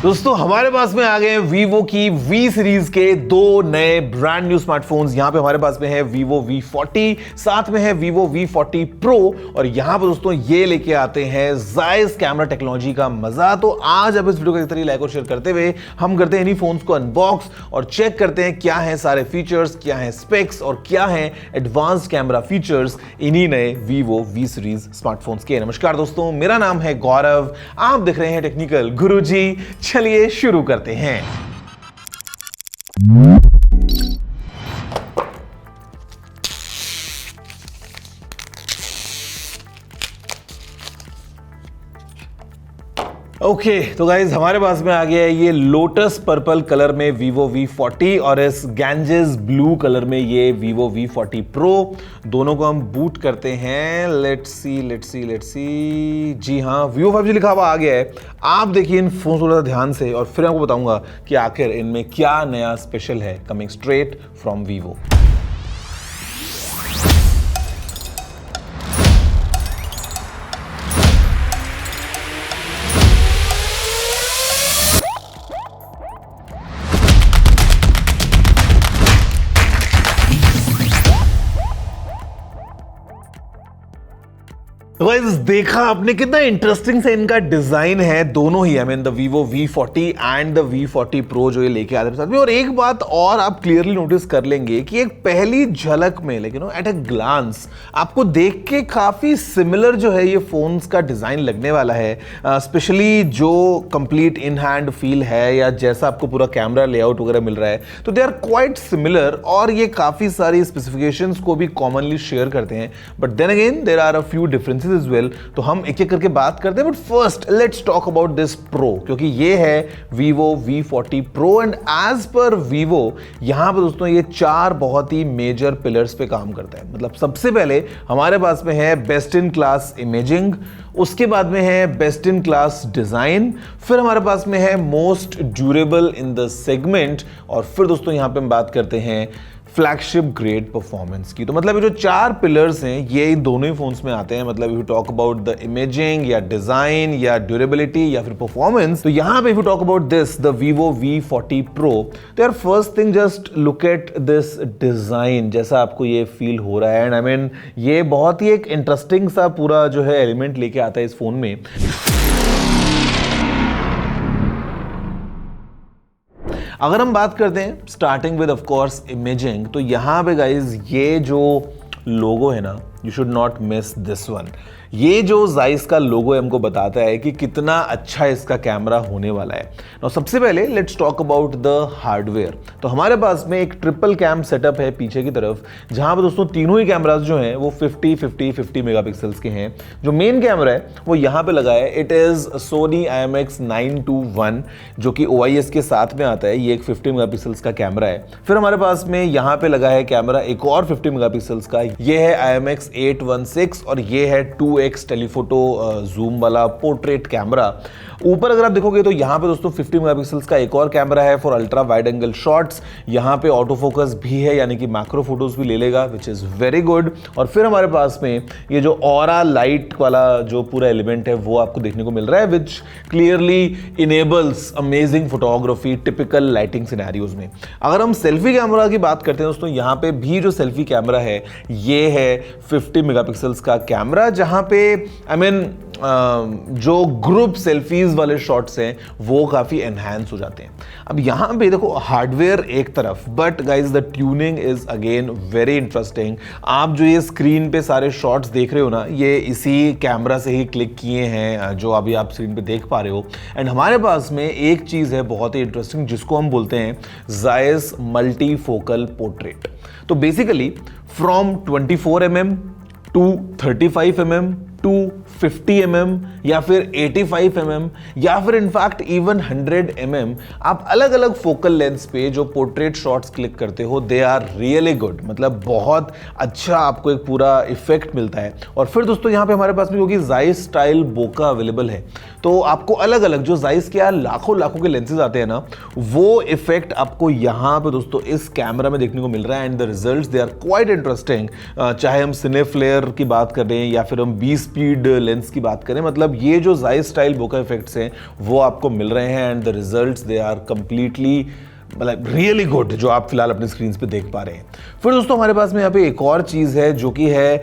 दोस्तों हमारे पास में आ गए हैं वीवो की वी सीरीज के दो नए ब्रांड न्यू स्मार्टफोन्स। यहाँ पे हमारे पास में है वीवो V40, साथ में है वीवो V40 Pro और यहाँ पे दोस्तों ये लेके आते हैं Zeiss कैमरा टेक्नोलॉजी का मजा। तो आज अब इस वीडियो के जरिए लाइक और शेयर करते हुए हम करते हैं इन्हीं फोन्स को अनबॉक्स और चेक करते हैं क्या है सारे फीचर्स, क्या है स्पेक्स और क्या है एडवांस्ड कैमरा फीचर्स इन्हीं नए वीवो वी सीरीज स्मार्टफोन्स के। नमस्कार दोस्तों, मेरा नाम है गौरव, आप देख रहे हैं टेक्निकल गुरुजी। चलिए शुरू करते हैं। ओके तो गाइज हमारे पास में आ गया है ये लोटस पर्पल कलर में वीवो V40 और इस गैंजेस ब्लू कलर में ये वीवो V40 Pro। दोनों को हम बूट करते हैं। Let's see. जी हाँ, वीवो 5G लिखा हुआ आ गया है। आप देखिए इन फोन को ध्यान से और फिर आपको बताऊंगा कि आखिर इनमें क्या नया स्पेशल है कमिंग स्ट्रेट फ्रॉम वीवो। तो गाइस देखा आपने कितना इंटरेस्टिंग से इनका डिजाइन है दोनों ही। I mean the Vivo V40 and the V40 Pro जो ये लेके आते हैं साथ में। और एक बात और आप क्लियरली नोटिस कर लेंगे कि एक पहली झलक में लेकिन एट अ ग्लांस आपको देख के काफी सिमिलर जो है ये फोन्स का डिजाइन लगने वाला है। स्पेशली जो कंप्लीट इन हैंड फील है या जैसा आपको पूरा कैमरा लेआउट वगैरह मिल रहा है तो दे आर क्वाइट सिमिलर और ये काफी सारी स्पेसिफिकेशंस को भी कॉमनली शेयर करते हैं। But then again there are a few differences as well, तो हम एक एक करके बात करते हैं। But first let's talk about this pro, क्योंकि ये है Vivo V40 Pro and as per Vivo यहां पर दोस्तों ये चार बहुत ही मेजर पिलर्स पे काम करता है। मतलब सबसे पहले हमारे पास में है बेस्ट इन क्लास इमेजिंग, उसके बाद में है बेस्ट इन क्लास डिजाइन, फिर हमारे पास में है most durable in the segment और फिर दोस्तों यहां पे हम बात करते हैं फ्लैगशिप ग्रेड परफॉर्मेंस की। तो मतलब ये जो चार पिलर्स हैं ये इन दोनों ही फोन्स में आते हैं। मतलब if you talk about the imaging या डिजाइन या ड्यूरेबिलिटी या फिर परफॉर्मेंस, तो यहां पे if you talk about this the Vivo V40 Pro, तो यार first thing just look at this design, जैसा आपको ये फील हो रहा है। एंड आई मीन ये बहुत ही एक इंटरेस्टिंग सा पूरा जो है एलिमेंट लेके आता है इस फोन में। अगर हम बात करते हैं starting with of course imaging, तो यहां पे गाइज ये जो लोगो है ना, you should not miss this one. ये जो Zeiss का लोगो हमको बताता है कि कितना अच्छा इसका कैमरा होने वाला है। और सबसे पहले let's talk about the hardware. तो हमारे पास में एक ट्रिपल कैम सेटअप है पीछे की तरफ, जहां पर दोस्तों तीनों ही कैमरास जो हैं वो 50 मेगापिक्सल्स के हैं। जो मेन कैमरा है वो यहाँ पे लगा है, इट इज Sony IMX921 जो कि OIS के साथ में आता है। ये एक 50 मेगापिक्सल्स का कैमरा है। फिर हमारे पास में यहाँ पे लगा है कैमरा एक और 50 मेगापिक्सल्स का, ये है IMX816 और ये है 2x टेलीफोटो जूम वाला पोर्ट्रेट कैमरा। ऊपर अगर आप देखोगे तो यहाँ पे दोस्तों 50 मेगापिक्सल्स का एक और कैमरा है for ultra wide angle shots. यहाँ पे ऑटो फोकस भी है, यानी कि मैक्रो फोटोज भी ले लेगा, विच इज वेरी गुड। और फिर हमारे पास में ये जो ऑरा लाइट वाला जो पूरा एलिमेंट है वो आपको देखने को मिल रहा है, विच clearly enables amazing photography typical lighting scenarios में। अगर हम सेल्फी कैमरा की बात करते हैं दोस्तों, यहाँ पे भी जो सेल्फी कैमरा है ये है 50 मेगापिक्सल्स का कैमरा, जहां पे आई मीन जो ग्रुप सेल्फीज वाले शॉट्स हैं वो काफी एनहांस हो जाते हैं। अब यहां पे देखो हार्डवेयर एक तरफ, but guys the tuning is again very interesting. आप जो ये स्क्रीन पे सारे शॉट्स देख रहे हो ना, ये इसी कैमरा से ही क्लिक किए हैं जो अभी आप स्क्रीन पे देख पा रहे हो। एंड हमारे पास में एक चीज है बहुत ही इंटरेस्टिंग जिसको हम बोलते हैं Zeiss मल्टीफोकल पोर्ट्रेट। तो basically from 24 mm to 35 mm to 50 mm या फिर 85 mm या फिर इनफैक्ट इवन 100 mm, आप अलग अलग फोकल लेंस पे जो पोर्ट्रेट शॉट्स क्लिक करते हो दे आर रियली गुड। मतलब बहुत अच्छा आपको एक पूरा इफेक्ट मिलता है। और फिर दोस्तों यहाँ पे हमारे पास में क्योंकि Zeiss स्टाइल बोका अवेलेबल है, तो आपको अलग अलग जो Zeiss के यार लाखों के लेंसेज आते हैं ना, वो इफेक्ट आपको यहाँ पे दोस्तों इस कैमरा में देखने को मिल रहा है। And the results they are quite interesting. चाहे हम सिने फ्लेयर की बात कर रहे हैं या फिर हम 20 स्पीड लेंस की बात करें, मतलब ये जो Zeiss स्टाइल बोका इफेक्ट्स हैं वो आपको मिल रहे हैं and the results they are completely मतलब रियली गुड, जो आप फिलहाल अपने स्क्रीन पे देख पा रहे हैं। फिर दोस्तों हमारे पास में यहाँ पे एक और चीज़ है जो कि है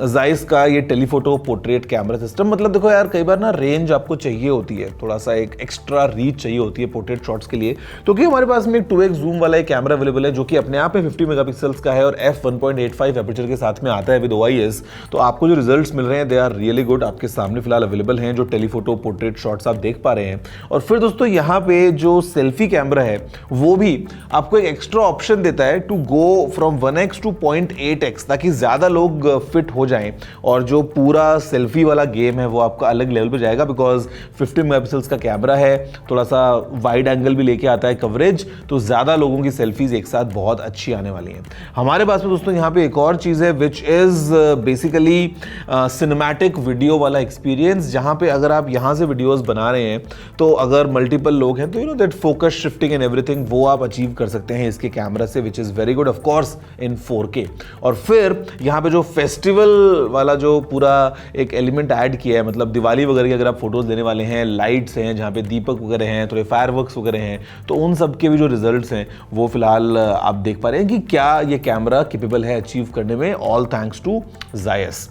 Zeiss का ये टेलीफोटो पोर्ट्रेट कैमरा सिस्टम। मतलब देखो यार, कई बार ना रेंज आपको चाहिए होती है, थोड़ा सा एक एक्स्ट्रा रीच चाहिए होती है पोर्ट्रेट शॉट्स के लिए, तो कि हमारे पास में एक 2x जूम वाला एक कैमरा अवेलेबल है जो कि अपने आप में 50 मेगापिक्सल्स का है और f1.85 एपर्चर के साथ में आता है विद OIS। तो आपको जो रिजल्ट्स मिल रहे हैं दे आर रियली गुड, आपके सामने फिलहाल अवेलेबल हैं जो टेलीफोटो पोर्ट्रेट शॉट्स आप देख पा रहे हैं। और फिर दोस्तों यहाँ पे जो सेल्फी कैमरा है वो भी आपको एक एक्स्ट्रा ऑप्शन देता है to go from 1x to 0.8x, ताकि ज्यादा लोग फिट हो जाएं और जो पूरा सेल्फी वाला गेम है वो आपका अलग लेवल पे जाएगा, बिकॉज 50 मेगापिक्सल्स का कैमरा है, थोड़ा सा वाइड एंगल भी लेके आता है कवरेज, तो ज्यादा लोगों की सेल्फीज एक साथ बहुत अच्छी आने वाली हैं। हमारे पास में दोस्तों यहाँ पे एक और चीज है which is basically cinematic video वाला एक्सपीरियंस, जहां पे अगर आप यहां से वीडियोस बना रहे हैं तो अगर मल्टीपल लोग हैं तो you know that focus shifting and everything वो आप अचीव कर सकते हैं इसके कैमरा से, which is very good of course in 4K। और फिर यहाँ पे जो फेस्टिवल वाला जो पूरा एक एलिमेंट ऐड किया है, मतलब दिवाली वगैरह की अगर आप फोटोज लेने वाले हैं, लाइट्स हैं जहाँ पे दीपक वगैरह हैं, थोड़े फायरवर्क्स वगैरह हैं, तो उन सब के भी जो रिजल्ट्स हैं वो फिलहाल आप देख पा रहे हैं कि क्या ये कैमरा कैपेबल है अचीव करने में, ऑल थैंक्स टू Zeiss।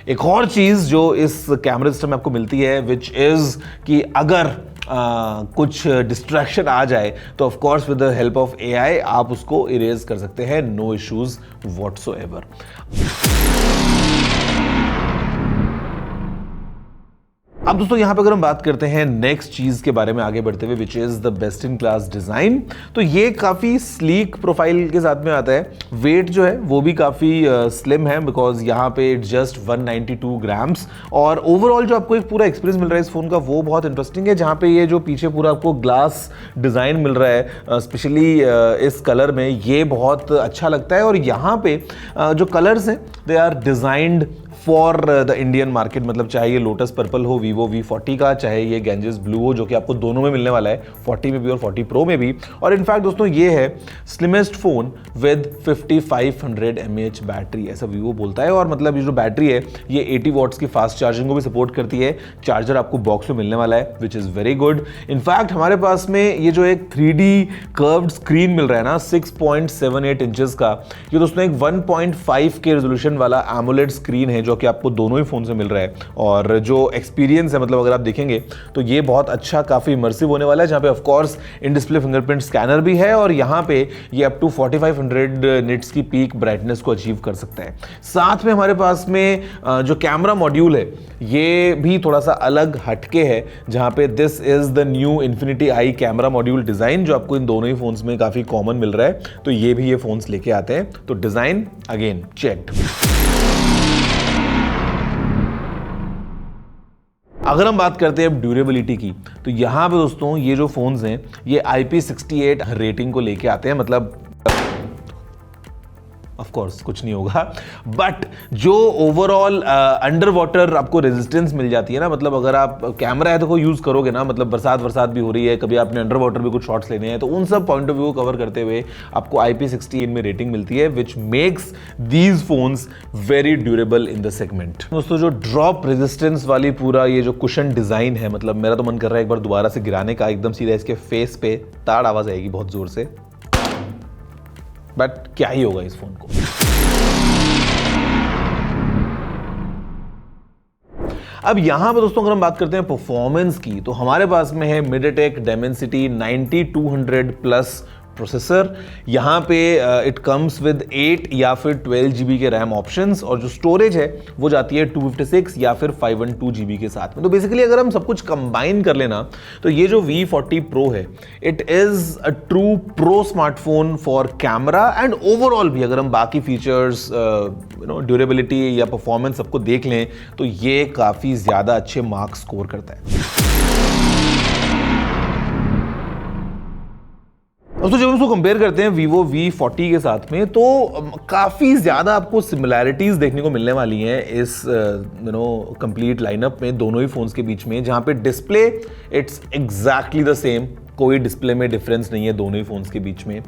एक और चीज जो इस कैमरा सिस्टम में आपको मिलती है विच इज कि अगर कुछ डिस्ट्रैक्शन आ जाए तो of course with the help of AI आप उसको इरेज कर सकते हैं, नो इश्यूज व्हाटसोएवर। अब दोस्तों यहाँ पे अगर हम बात करते हैं नेक्स्ट चीज के बारे में आगे बढ़ते हुए, which is the best in class design, तो ये काफी स्लीक प्रोफाइल के साथ में आता है। वेट जो है वो भी काफी स्लिम है, बिकॉज यहाँ पे इट जस्ट 192 ग्राम्स। और ओवरऑल जो आपको एक पूरा एक्सपीरियंस मिल रहा है इस फोन का वो बहुत इंटरेस्टिंग है, जहाँ पे ये जो पीछे पूरा आपको ग्लास डिजाइन मिल रहा है स्पेशली इस कलर में, ये बहुत अच्छा लगता है। और यहाँ पे जो कलर्स हैं they are designed for the Indian market, मतलब चाहे ये लोटस पर्पल हो Vivo V40 का, चाहे ये Ganges ब्लू हो जो कि आपको दोनों में मिलने वाला है, 40 में भी और 40 Pro में भी। और इनफैक्ट दोस्तों ये है slimmest phone with 5500 mAh battery, ऐसा Vivo बोलता है। और मतलब ये जो बैटरी है ये 80 वॉट्स की फास्ट चार्जिंग को भी सपोर्ट करती है। चार्जर आपको बॉक्स में मिलने वाला है which is very good. In fact हमारे पास में ये जो एक 3D कर्व्ड स्क्रीन मिल रहा है ना 6.78 इंचेस का, ये दोस्तों एक 1.5K रेजोल्यूशन वाला AMOLED स्क्रीन है जो कि आपको दोनों ही फोन से मिल रहा है। और जो एक्सपीरियंस है, मतलब अगर आप देखेंगे तो ये बहुत अच्छा, काफी इमर्सिव होने वाला है, जहां पे of course in display fingerprint scanner भी है और यहां पे ये अप टू 4500 निट्स की पीक ब्राइटनेस को अचीव कर सकता है। साथ में हमारे पास में जो कैमरा मॉड्यूल है ये भी थोड़ा सा अलग हटके है, जहां पे this is the new Infinity Eye camera module design, जो आपको इन दोनों ही फोन्स में काफी कॉमन मिल रहा है। तो ये भी ये फोन्स लेके आते हैं, तो डिजाइन अगेन चेक्ड। अगर हम बात करते हैं ड्यूरेबिलिटी की, तो यहाँ पे दोस्तों ये जो फोन्स हैं ये IP68 रेटिंग को लेके आते हैं, मतलब ऑफ कोर्स कुछ नहीं होगा, बट जो ओवरऑल अंडर वाटर आपको रेजिस्टेंस मिल जाती है ना, मतलब अगर आप कैमरा है तो यूज करोगे ना, मतलब बरसात भी हो रही है, कभी आपने अंडर वाटर भी कुछ शॉट्स लेने हैं, तो उन सब पॉइंट ऑफ व्यू को कवर करते हुए आपको IP68 में रेटिंग मिलती है, which makes these phones very durable in the segment. दोस्तों जो ड्रॉप रेजिस्टेंस वाली पूरा ये जो कुशन डिजाइन है, मतलब मेरा तो मन कर रहा है एक बार दोबारा से गिराने का, एकदम सीधा इसके फेस पे ताड़ आवाज आएगी बहुत जोर से, बट क्या ही होगा इस फोन को। अब यहां पर दोस्तों अगर हम बात करते हैं परफॉर्मेंस की, तो हमारे पास में है MediaTek Dimensity 9200 प्लस प्रोसेसर। यहाँ पे इट कम्स विद 8 या फिर 12 GB के रैम ऑप्शंस, और जो स्टोरेज है वो जाती है 256 या फिर 512 GB के साथ में। तो बेसिकली अगर हम सब कुछ कंबाइन कर लेना तो ये जो V40 Pro है it is a true pro smartphone for camera and overall भी अगर हम बाकी फीचर्स ड्यूरेबिलिटी या परफॉर्मेंस सबको देख लें तो ये काफ़ी ज़्यादा अच्छे मार्क्स स्कोर करता है। दोस्तों जब हम उसको कंपेयर करते हैं Vivo V40 के साथ में, तो काफ़ी ज़्यादा आपको सिमिलैरिटीज़ देखने को मिलने वाली हैं इस कंप्लीट लाइनअप में दोनों ही फोन्स के बीच में, जहाँ पे display it's exactly the same, कोई डिस्प्ले में डिफरेंस नहीं है दोनों ही फोन्स के बीच में।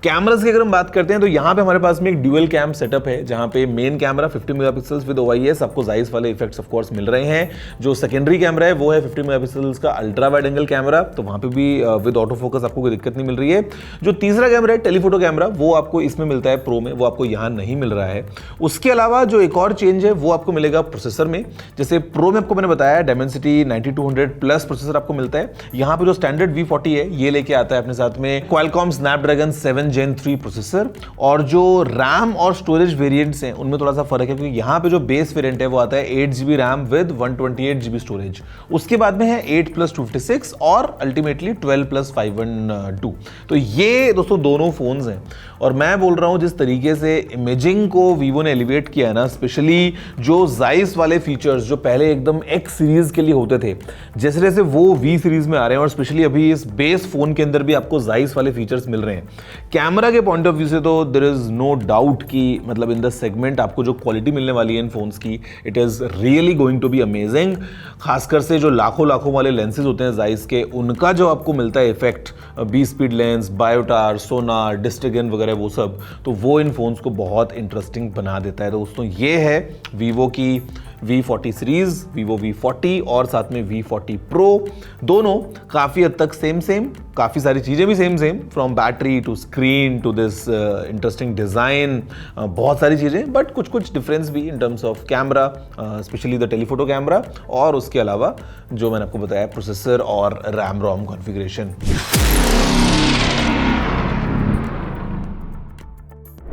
कैमरास की अगर हम बात करते हैं तो यहाँ पे हमारे पास में एक ड्यूअल कैम सेटअप है, जहाँ पे main camera 50 megapixels with OIS, आपको जाइस वाले इफेक्ट्स ऑफ कोर्स मिल रहे हैं। जो सेकेंडरी कैमरा है वो है 50 मेगापिक्सल्स का अल्ट्रा वाइड एंगल कैमरा, तो वहाँ पे भी विद ऑटो फोकस आपको कोई दिक्कत नहीं मिल रही है। जो तीसरा कैमरा है टेलीफोटो कैमरा, वो आपको इसमें मिलता है प्रो में, वो आपको यहाँ नहीं मिल रहा है। उसके अलावा जो एक और चेंज है वो आपको मिलेगा प्रोसेसर में। जैसे प्रो में आपको मैंने बताया Dimensity 9200 प्लस प्रोसेसर आपको मिलता है, यहाँ पे जो स्टैंडर्ड V40 है ये लेके आता है अपने साथ में Qualcomm Snapdragon 7 Gen 3 प्रोसेसर। और जो रैम और स्टोरेज वेरिएंट्स हैं उनमें थोड़ा सा फर्क है, क्योंकि यहाँ पे जो बेस वेरिएंट है वो आता है 8GB RAM with 128GB storage, उसके बाद में है 8+256 और अल्टीमेटली 12+512। तो ये दोस्तों दोनों फोन्स हैं, और मैं बोल रहा हूँ जिस तरीके से इमेजिंग को वीवो ने एलिवेट किया है ना, स्पेशली जो जाइस वाले फीचर्स जो पहले एकदम X सीरीज के लिए होते थे, जैसे जैसे वो V सीरीज में आ रहे हैं, और स्पेशली अभी इस बेस फोन के अंदर भी आपको जाइस वाले फीचर्स मिल रहे हैं। कैमरा के पॉइंट ऑफ व्यू से तो देयर इज नो डाउट कि मतलब इन द सेगमेंट आपको जो क्वालिटी मिलने वाली है इन फोन्स की, it is really going to be amazing. खासकर से जो लाखों वाले लेंसेज होते हैं जाइस के, उनका जो आपको मिलता है इफेक्ट, बी स्पीड लेंस, बायोटार, सोनार, डिस्टेगन वगैरह वो सब, तो वो इन फोन्स को बहुत इंटरेस्टिंग बना देता है। तो दोस्तों ये है वीवो की V40 सीरीज, वीवो V40 और साथ में V40 Pro। दोनों काफ़ी हद तक सेम, काफ़ी सारी चीज़ें भी same, from battery to screen to this interesting design, बहुत सारी चीज़ें, बट कुछ डिफरेंस भी in terms of camera, specially the telephoto camera, और उसके अलावा जो मैंने आपको बताया प्रोसेसर और रैम रोम कॉन्फ़िगरेशन।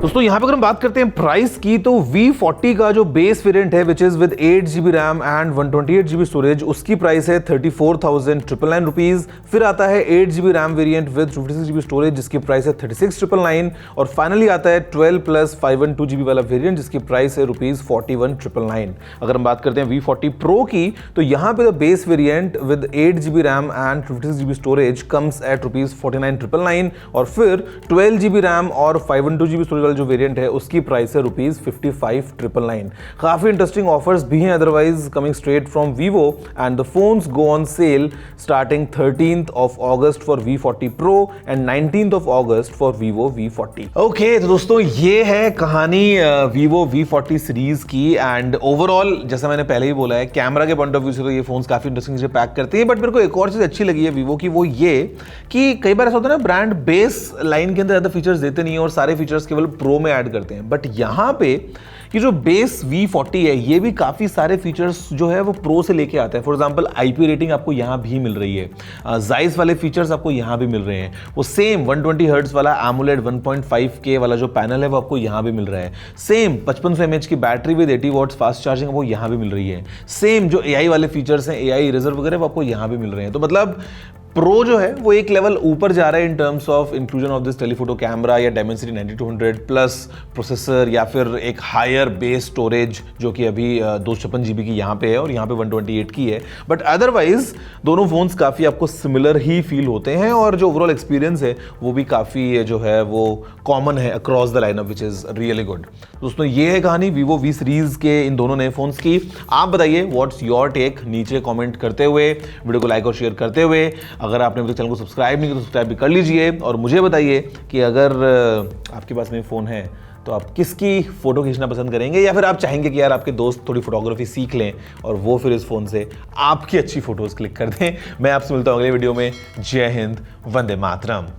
दोस्तों यहाँ पे अगर हम बात करते हैं प्राइस की, तो V40 का जो बेस वेरिएंट है which is with 8GB RAM and 128GB storage, उसकी प्राइस है 34,999 रुपीज। फिर आता है 8GB RAM variant with 56GB storage जिसकी प्राइस है 36,999, और फाइनली आता है 12+512GB वाला वेरिएंट जिसकी प्राइस है रुपीज 41,999। अगर हम बात करते हैं V40 Pro की, तो यहाँ पे base variant with 8GB RAM and 56GB storage comes at rupees 49,999, और फिर 12GB रैम और 512GB स्टोरेज जो वेरिएंट है उसकी प्राइस है रुपीज 55,999। काफी इंटरेस्टिंग ऑफर्स भी हैं otherwise coming straight from Vivo, and the phones go on sale starting 13th of August for V40 Pro and 19th of August for Vivo V40। Okay, तो दोस्तों ये है कहानी वीवो V40 सीरीज की। And overall जैसा मैंने पहले ही बोला है, कैमरा के पॉइंट ऑफ व्यू से तो ये फोन्स काफी इंटरेस्टिंग चीजें पैक करते हैं, बट मेरे को एक और चीज अच्छी लगी है वीवो की, वो ये कि कई बार ऐसा होता है ना, ब्रांड बेस लाइन के अंदर ज्यादा फीचर्स देते नहीं है और सारे फीचर्स केवल प्रो में ऐड करते हैं, बट यहां पे ये जो बेस V40 है ये भी काफी सारे फीचर्स जो है वो प्रो से लेके आता है। फॉर एग्जांपल IP रेटिंग आपको यहां भी मिल रही है, जाइस वाले फीचर्स आपको यहां भी मिल रहे हैं, वो सेम 120 हर्ट्ज वाला AMOLED 1.5K वाला जो पैनल है वो आपको यहां भी मिल रहा है, सेम 5500 mAh की battery with 80 watts fast charging वो यहां भी मिल रही है, सेम जो AI वाले फीचर्स हैं, AI इरेजर वगैरह वो आपको यहां भी मिल रहे हैं। तो मतलब प्रो जो है वो एक लेवल ऊपर जा रहा है इन terms of inclusion of this telephoto camera या Dimensity 9200 प्लस प्रोसेसर, या फिर एक हायर बेस स्टोरेज जो कि अभी 256GB की यहाँ पे है और यहाँ पे 128 की है। बट अदरवाइज दोनों फोन्स काफ़ी आपको सिमिलर ही फील होते हैं, और जो ओवरऑल एक्सपीरियंस है वो भी काफ़ी जो है वो कॉमन है across the lineup, which is really good. दोस्तों ये है कहानी वीवो V सीरीज के इन दोनों नए फोन्स की। आप बताइए व्हाट्स योर टेक, नीचे कॉमेंट करते हुए, वीडियो को लाइक और शेयर करते हुए। अगर आपने मेरे चैनल को सब्सक्राइब नहीं किया तो सब्सक्राइब भी कर लीजिए, और मुझे बताइए कि अगर आपके पास में फ़ोन है तो आप किसकी फ़ोटो खींचना पसंद करेंगे, या फिर आप चाहेंगे कि यार आपके दोस्त थोड़ी फोटोग्राफी सीख लें और वो फिर इस फ़ोन से आपकी अच्छी फ़ोटोज़ क्लिक कर दें। मैं आपसे मिलता हूँ अगले वीडियो में। जय हिंद, वंदे मातरम।